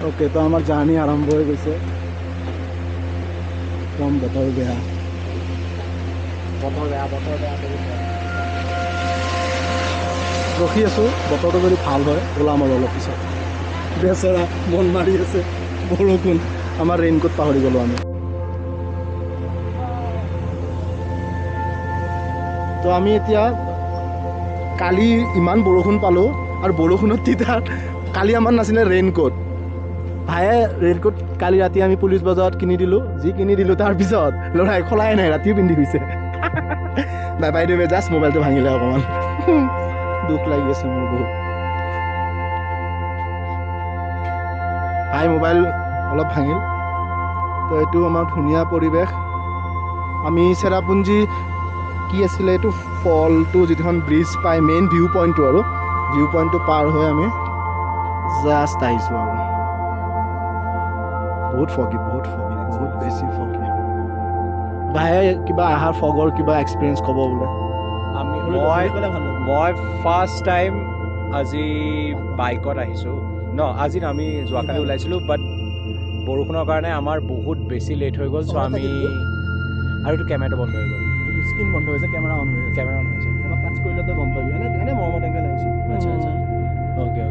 Okay, তো আমাৰ journey আৰম্ভ হৈ গৈছে। কম বতৰ বেয়া, ৰখি আছোঁ। বতৰটো যদি ভাল হয় ওলাম আৰু অলপ পিছত। বেচেৰা মন মাৰি আছে, বৰষুণ। আমাৰ ৰেইনকোট পাহৰি গ'লোঁ আমি। তো আমি এতিয়া কালি ইমান বৰষুণ পালোঁ, আৰু বৰষুণত তেতিয়া কালি আমাৰ নাছিলে ৰেইনকোট। ভায়ে ৰেইনকোট কালি ৰাতি আমি পুলিচ বজাৰত কিনি দিলোঁ। যি কিনি দিলোঁ তাৰপিছত ল'ৰাই খোলাই নাই, ৰাতিও পিন্ধি গৈছে। নাই বাইদেউ, জাষ্ট মোবাইলটো ভাঙিলে অকণমান। দুখ লাগি আছে মোৰ বহুত। ভাই মোবাইল অলপ ভাঙিল। তো এইটো আমাৰ ধুনীয়া পৰিৱেশ। আমি চেৰাপুঞ্জী কি আছিলে এইটো ফলটো, যিখন ব্ৰিজ পাই মেইন ভিউ পইণ্টটো, আৰু ভিউ পইণ্টটো পাৰ হৈ আমি জাষ্ট আহিছোঁ আৰু। বহুত ফগি, বহুত বেছি ফগি। ভাইয়ে কিবা আহাৰ ফগৰ কিবা এক্সপিৰিয়েঞ্চ ক'ব বোলে। মই ফাৰ্ষ্ট টাইম আজি বাইকত আহিছোঁ ন। আজি আমি যোৱাকালি ওলাইছিলোঁ, বাট বৰষুণৰ কাৰণে আমাৰ বহুত বেছি লেট হৈ গ'ল। চ' আমি আৰু এইটো কেমেৰাটো বন্ধ হৈ গ'ল। স্ক্ৰীন বন্ধ হৈছে, কেমেৰা অন হৈ আছে। এবাৰ টাচ কৰিলেতো গম পাবি। এনে মৰমত এনেকৈ লাগিছে। আচ্ছা। অ'কে।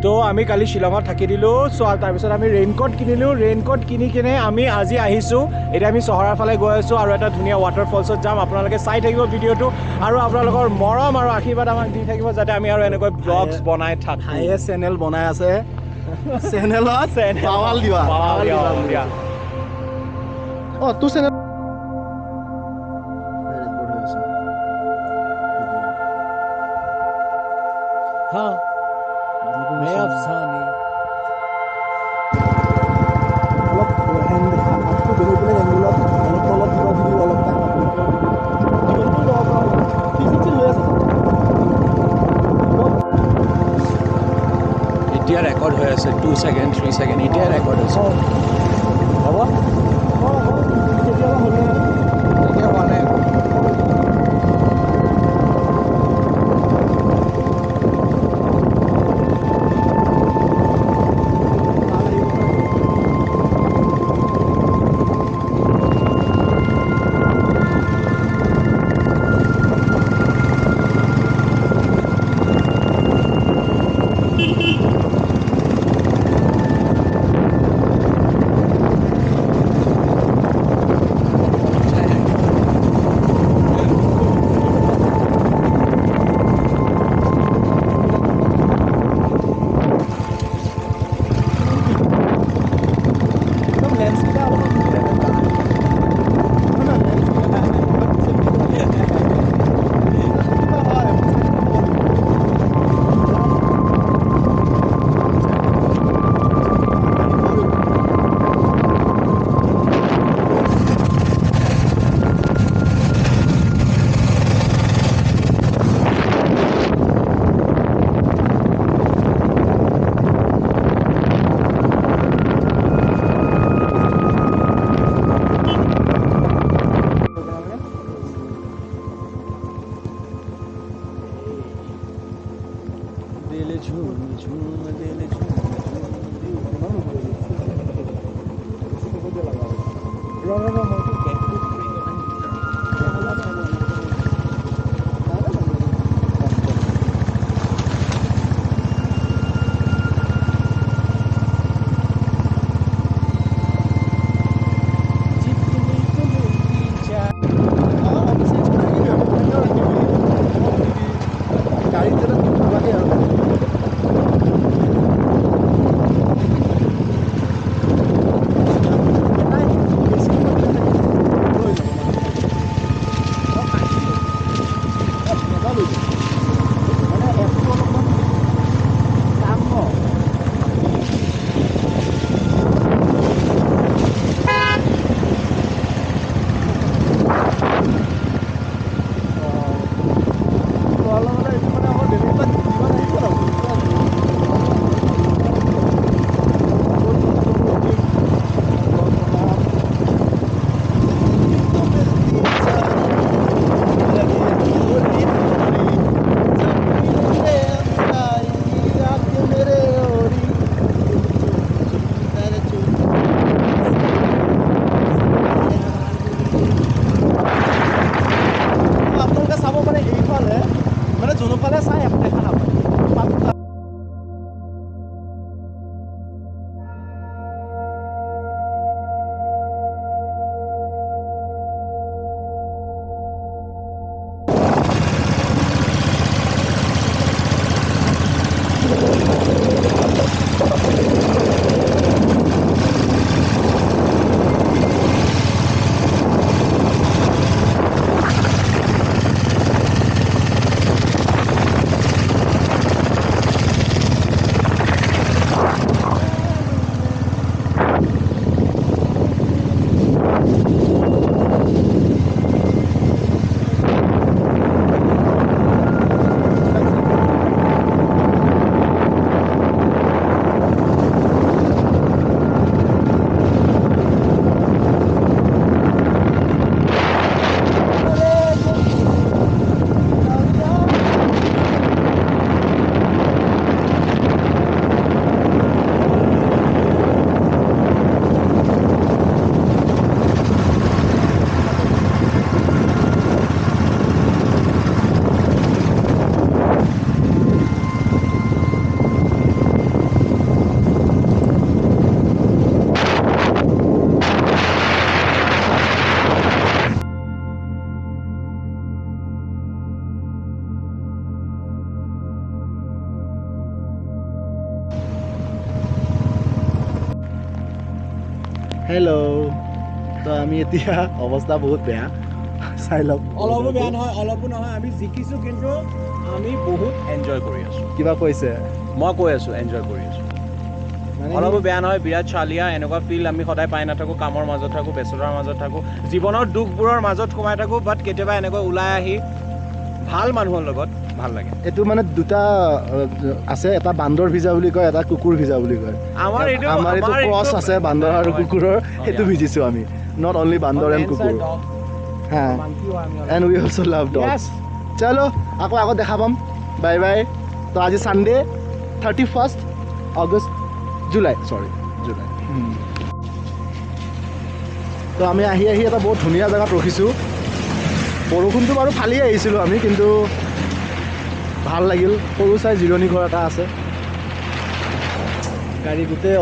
তো আমি কালি শ্বিলঙত থাকি দিলোঁ। চ' তাৰপিছত আমি ৰেইনকোট কিনিলোঁ। ৰেইনকোট কিনি কিনে আমি আজি আহিছোঁ। এতিয়া আমি চহৰৰ ফালে গৈ আছোঁ আৰু এটা ধুনীয়া ৱাটাৰফলছত যাম। আপোনালোকে চাই থাকিব ভিডিঅ'টো, আৰু আপোনালোকৰ মৰম আৰু আশীৰ্বাদ আমাক দি থাকিব, যাতে আমি আৰু এনেকৈ ব্লগছ বনাই থাকোঁ। ভাইয়ে চেনেল বনাই আছে, চেনেলত বাৱাল দিবা। অঁ, তোৰ চেনেল এতিয়া ৰেকৰ্ড হৈ আছে 2 ছেকেণ্ড 3 ছেকেণ্ড এতিয়া ৰেকৰ্ড হৈছে। হ'ব এতিয়া হোৱা নাই। যোনফালে চাই একো দেখা নাপায়। হেল্ল', তো আমি এতিয়া অৱস্থা বহুত বেয়া, চাই লওক। অলপো বেয়া নহয়, অলপো নহয়, আমি জিকিছোঁ কিন্তু আমি বহুত এনজয় কৰি আছোঁ। কিবা কৈছে মই কৈ আছোঁ এনজয় কৰি আছোঁ, মানে অলপো বেয়া নহয়। বিৰাট চালিয়া এনেকুৱা ফিল আমি সদায় পাই নাথাকোঁ। কামৰ মাজত থাকোঁ, ব্যস্ততাৰ মাজত থাকোঁ, জীৱনৰ দুখবোৰৰ মাজত সোমাই থাকোঁ, বাট কেতিয়াবা এনেকৈ ওলাই আহি ভাল মানুহৰ লগত ভাল লাগে। এইটো মানে দুটা আছে, এটা বান্দৰ ভিজা বুলি কয়, এটা কুকুৰ ভিজা বুলি কয়। আমাৰ এইটো ক্ৰছ আছে বান্দৰ আৰু কুকুৰৰ, সেইটো ভিজিছোঁ আমি। নট অনলি বান্দৰ এণ্ড কুকুৰ। হা, and we also' love dogs. চলো, আকৌ আগত দেখা পাম। Bye bye. তো আজি ছানডে 31 আগষ্ট, জুলাই। তো আমি আহি এটা বহুত ধুনীয়া জেগাত ৰখিছোঁ। বৰষুণটো বাৰু ফালি আহিছিলোঁ আমি, কিন্তু ভাল লাগিল। সৰু চাই জিৰণি ঘৰ এটা আছে। গাড়ী গোটেই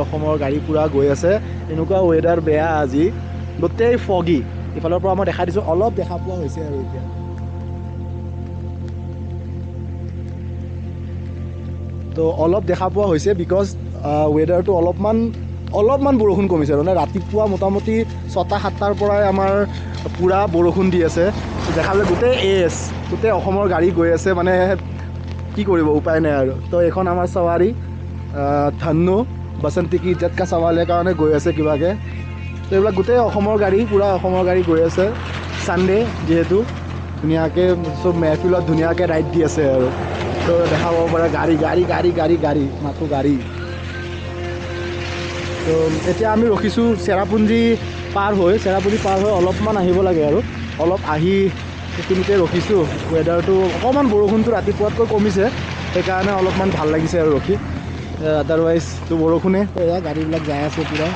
অসমৰ গাড়ী পূৰা গৈ আছে। এনেকুৱা ৱেডাৰ বেয়া আজি, গোটেই ফগি। ইফালৰ পৰা মই দেখাই দিছোঁ, অলপ দেখা পোৱা হৈছে আৰু এতিয়া। তো অলপ দেখা পোৱা হৈছে বিকজ ৱেডাৰটো অলপমান বৰষুণ কমিছে। মানে ৰাতিপুৱা মোটামুটি 6-7টাৰ পৰাই আমাৰ পূৰা বৰষুণ দি আছে। দেখা যায় গোটেই অসমৰ গাড়ী গৈ আছে, মানে কি কৰিব, উপায় নাই আৰু। তো এইখন আমাৰ সৱাৰী ধন্যু বসন্তি কি ইজ্জত কা সৱালৰ কাৰণে গৈ আছে কিবাকৈ। তো এইবিলাক গোটেই অসমৰ গাড়ী, পূৰা অসমৰ গাড়ী গৈ আছে। ছানডে যিহেতু ধুনীয়াকৈ চব মেহফিলত ধুনীয়াকৈ ৰাইড দি আছে আৰু। তো দেখা পাব পাৰে গাড়ী, মাথো গাড়ী। তো এতিয়া আমি ৰখিছোঁ চেৰাপুঞ্জী পাৰ হৈ অলপমান আহিব লাগে আৰু। অলপ আহি সেইখিনিতে ৰখিছোঁ। ৱেডাৰটো অকণমান বৰষুণটো ৰাতিপুৱাতকৈ কমিছে, সেইকাৰণে অলপমান ভাল লাগিছে আৰু ৰখি। আদাৰৱাইজটো বৰষুণে। এয়া গাড়ীবিলাক যাই আছে, পূৰা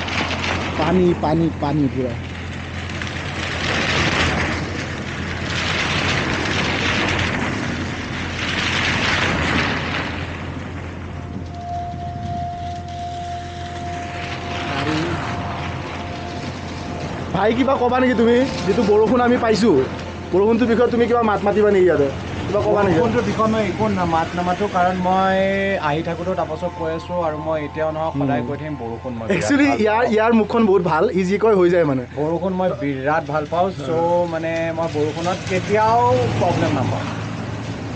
পানী পূৰা। ভাই কিবা ক'বা নেকি তুমি? যিটো বৰষুণ আমি পাইছোঁ, বৰষুণটোৰ বিষয়ে তুমি কিবা মাত মাতিবা নেকি ইয়াতে? কিবা ক'বা নেকি? বৰষুণটোৰ বিষয়ে মই একো মাত নামাতো, কাৰণ মই আহি থাকোঁতেও তাপাছত কৈ আছোঁ, আৰু মই এতিয়াও নহয় সদায় কৈ থাকিম বৰষুণ মই একচুৱেলি ইয়াৰ মুখখন বহুত ভাল, ইজি কৈ হৈ যায় মানে। বৰষুণ মই বিৰাট ভাল পাওঁ। চ' মানে মই বৰষুণত কেতিয়াও প্ৰব্লেম নাপাওঁ।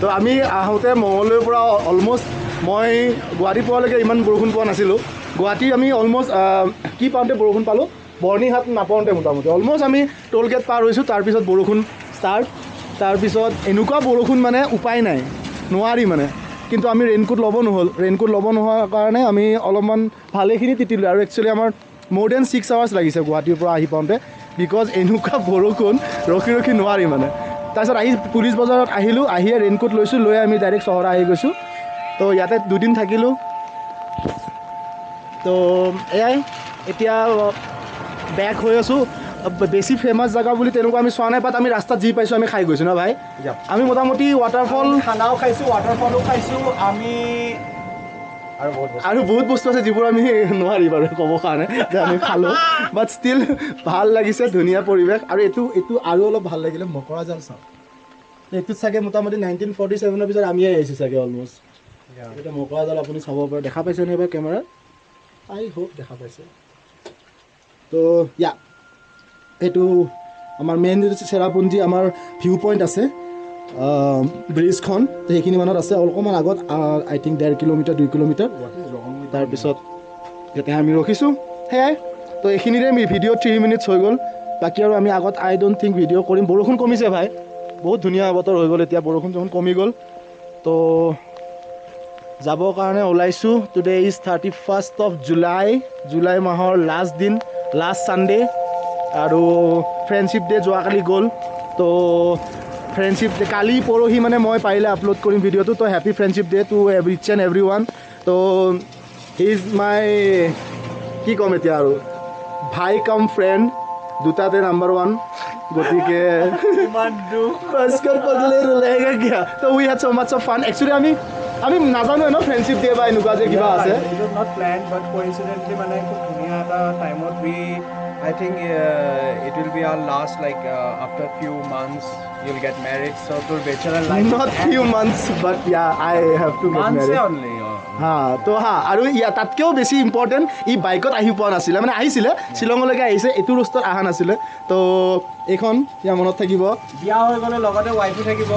তো আমি আহোঁতে মঙলদৈৰ পৰা অলম'ষ্ট মই গুৱাহাটী পোৱালৈকে ইমান বৰষুণ পোৱা নাছিলোঁ। গুৱাহাটী আমি অলম'ষ্ট কি পাওঁতে বৰষুণ পালোঁ, বৰ্ণিহাট নাপাওঁতে মোটামুটি অলম'ষ্ট আমি টোল গেট পাৰ হৈছোঁ। তাৰপিছত বৰষুণ ষ্টাৰ্ট। তাৰপিছত এনেকুৱা বৰষুণ মানে উপায় নাই, নোৱাৰি মানে। কিন্তু আমি ৰেইনকোট ল'ব নহ'ল। ৰেইনকোট ল'ব নোহোৱাৰ কাৰণে আমি অলপমান ভালেখিনি তিতিলোঁ। আৰু একচুৱেলি আমাৰ মোৰ দেন 6 আৱাৰ্ছ লাগিছে গুৱাহাটীৰ পৰা আহি পাওঁতে, বিকজ এনেকুৱা বৰষুণ ৰখি নোৱাৰি মানে। তাৰপিছত আহি পুলিচ বজাৰত আহিলোঁ, আহিয়ে ৰেইনকোট লৈছোঁ, লৈ আমি ডাইৰেক্ট চহৰা আহি গৈছোঁ। তো ইয়াতে 2 দিন থাকিলোঁ। তো এয়াই, এতিয়া বেক হৈ আছোঁ বেছি ফেমাছ জেগা বুলি তেনেকুৱা আমি চোৱা নাই বাট আমি ৰাস্তাত যি পাইছোঁ আমি খাই গৈছোঁ ন ভাই আমি মোটামুটি ৱাটাৰফল খানাও খাইছোঁ ৱাটাৰফলো খাইছোঁ আমি আৰু বহুত বস্তু আছে যিবোৰ আমি নোৱাৰি বাৰু ক'ব কাৰণে যে আমি খালোঁ বাট ষ্টিল ভাল লাগিছে ধুনীয়া পৰিৱেশ আৰু এইটো আৰু অলপ ভাল লাগিলে মকৰা জাল চাওঁ এইটোত চাগে মোটামুটি 1947 পিছত আমিয়ে আহিছোঁ চাগে অলমষ্ট এতিয়া মকৰা জাল আপুনি চাব পাৰে দেখা পাইছে নে এইবাৰ কেমেৰাত আই হোপ দেখা পাইছে তো ইয়া এইটো আমাৰ মেইন যিটো চেৰাপুঞ্জী আমাৰ ভিউ পইণ্ট আছে ব্ৰিজখন তো সেইখিনি মানত আছে অকণমান আগত আই থিংক 1.5 কিলোমিটাৰ 2 কিলোমিটাৰ তাৰপিছত ইয়াতে আমি ৰখিছোঁ সেয়াই তো এইখিনিৰে ভিডিঅ' 3 মিনিটছ হৈ গ'ল বাকী আৰু আমি আগত আই ডোণ্ট থিংক ভিডিঅ' কৰিম বৰষুণ কমিছে ভাই বহুত ধুনীয়া বতৰ হৈ গ'ল এতিয়া বৰষুণ কমি গ'ল তো যাবৰ কাৰণে ওলাইছোঁ today is 31st of July মাহৰ লাষ্ট দিন লাষ্ট ছানডে আৰু ফ্ৰেণ্ডশ্বিপ ডে যোৱাকালি গ'ল তো ফ্ৰেণ্ডশ্বিপ ডে কালি পৰহি মানে মই পাৰিলে আপলোড কৰিম ভিডিঅ'টো তো happy friendship day to is and every one তো হি ইজ মাই কি ক'ম এতিয়া আৰু ভাই কাম ফ্ৰেণ্ড দুটাতে নাম্বাৰ 1 গতিকে তো we had so' much of fun actually আমি নাজানো ন ফ্ৰেণ্ডশ্বিপ ডে বা এনেকুৱা যে কিবা আছে it is not plan but coincidentally মানে খুব ধুনীয়া এটা টাইমত I think it will be our last after few months you'll get married so to bachelor life not few months but yeah I have to get months married only তো আৰু তাতকৈও বেছি important ই বাইকত আহি পোৱা নাছিলে মানে আহিছিলে শ্বিলঙলৈকে আহিছে এইটো ৰোষ্টত অহা নাছিলে তো এইখন ইয়াৰ মনত থাকিব বিয়া হৈ গ'লে লগতে ৱাইফো থাকিব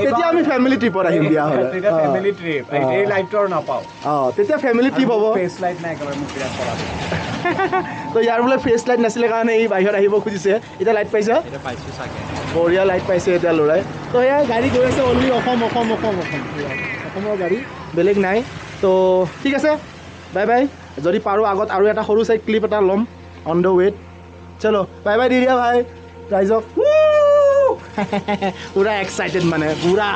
তেতিয়া আমি ফেমিলি ট্ৰিপত আহিম বিয়া হ'লে তেতিয়া ফেমিলি ট্ৰিপ এই লাইফটো আৰু নাপাওঁ তেতিয়া ফেমিলি ট্ৰিপ হ'ব ফেচ লাইট নাই একেবাৰে মোক বিৰাট কৰা তো ইয়াৰ বোলে ফেচ লাইট নাছিলে কাৰণে এই বাহিৰত আহিব খুজিছে এতিয়া লাইট পাইছে এতিয়া পাইছোঁ চাগে বঢ়িয়া লাইট পাইছে এতিয়া ল'ৰাই তো এয়া গাড়ী গৈ আছে অনলি অসমৰ গাড়ী বেলেগ নাই তো ঠিক আছে বাই বাই যদি পাৰোঁ আগত আৰু এটা সৰু চাই ক্লিপ এটা ল'ম অন দ্য ৱেট চলো বাই বাই দি দিয়া ভাই ৰাইজক পুৰা এক্সাইটেড মানে পুৰা